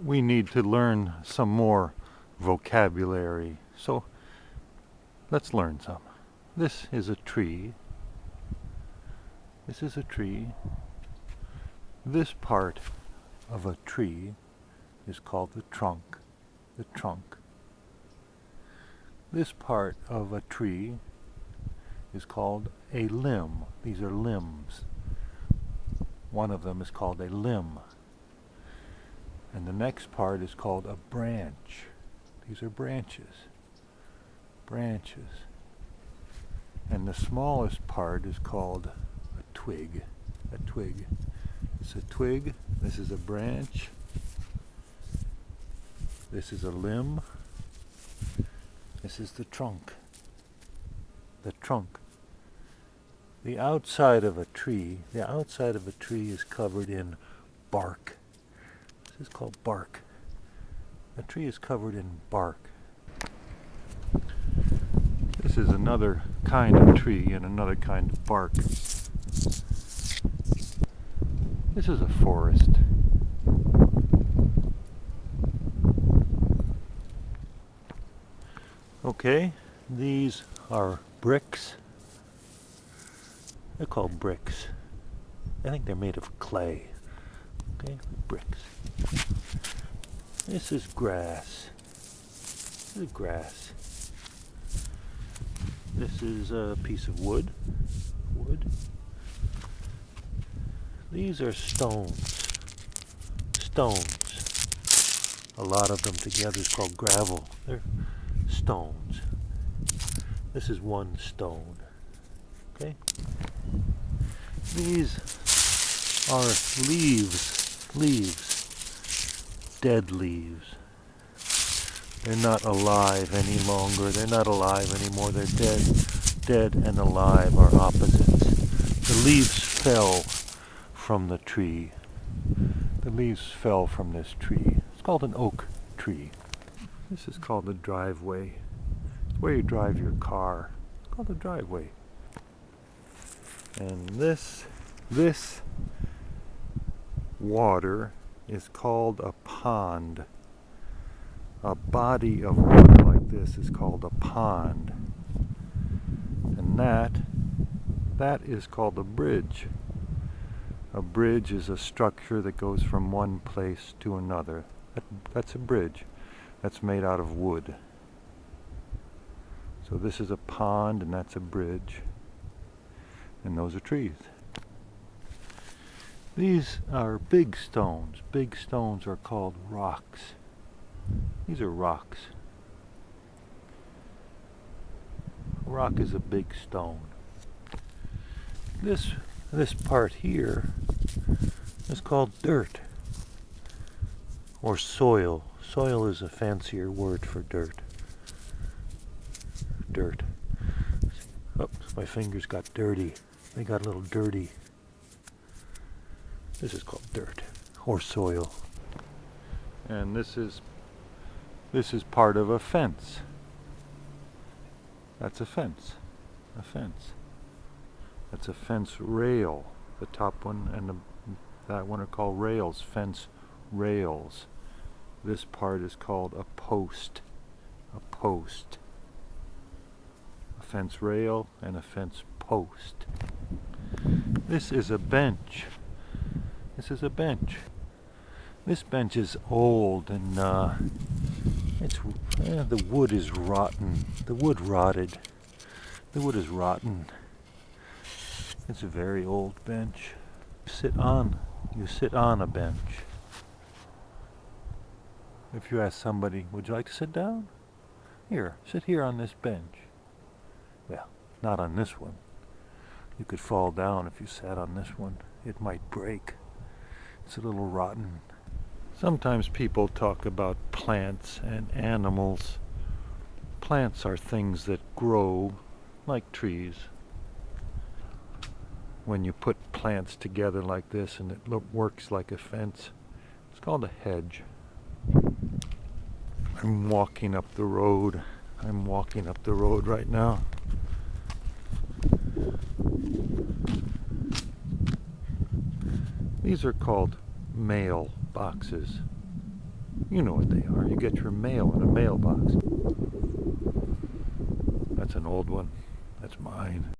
we need to learn some more vocabulary. So let's learn some. This is a tree. This is a tree. This part of a tree is called the trunk. The trunk. This part of a tree is called a limb. These are limbs. One of them is called a limb. And the next part is called a branch. These are branches. Branches. And the smallest part is called a twig. A twig. It's a twig. This is a branch. This is a limb. This is the trunk. The trunk. The outside of a tree is covered in bark. This is called bark. A tree is covered in bark. This is another kind of tree and another kind of bark. This is a forest. Okay, these are bricks. They're called bricks. I think they're made of clay. Okay, bricks. This is grass. This is grass. This is a piece of wood. Wood. These are stones. Stones. A lot of them together is called gravel. They're stones. This is one stone. Okay? These are leaves. Leaves. Dead leaves. They're not alive any longer. They're not alive anymore. They're dead. Dead and alive are opposites. The leaves fell from the tree. The leaves fell from this tree. It's called an oak tree. This is called the driveway. It's where you drive your car. It's called the driveway. And this water is called a pond. A body of water like this is called a pond. And that is called a bridge. A bridge is a structure that goes from one place to another. That's a bridge. That's made out of wood. So this is a pond and that's a bridge. And those are trees. These are big stones. Big stones are called rocks. These are rocks. A rock is a big stone. This part here is called dirt or soil. Soil is a fancier word for dirt. Dirt. Oops, my fingers got dirty. They got a little dirty. This is called dirt or soil. And this is part of a fence. That's a fence. A fence. That's a fence rail. The top one and that one are called rails. Fence rails. This part is called a post. A post. A fence rail and a fence post. This is a bench. This is a bench. This bench is old and the wood is rotten. The wood rotted. The wood is rotten. It's a very old bench. You sit on a bench. If you ask somebody, would you like to sit down? Here, sit here on this bench. Well, not on this one. You could fall down if you sat on this one. It might break. It's a little rotten. Sometimes people talk about plants and animals. Plants are things that grow like trees. When you put plants together like this and it works like a fence, it's called a hedge. I'm walking up the road. I'm walking up the road right now. These are called mail boxes. You know what they are. You get your mail in a mailbox. That's an old one. That's mine.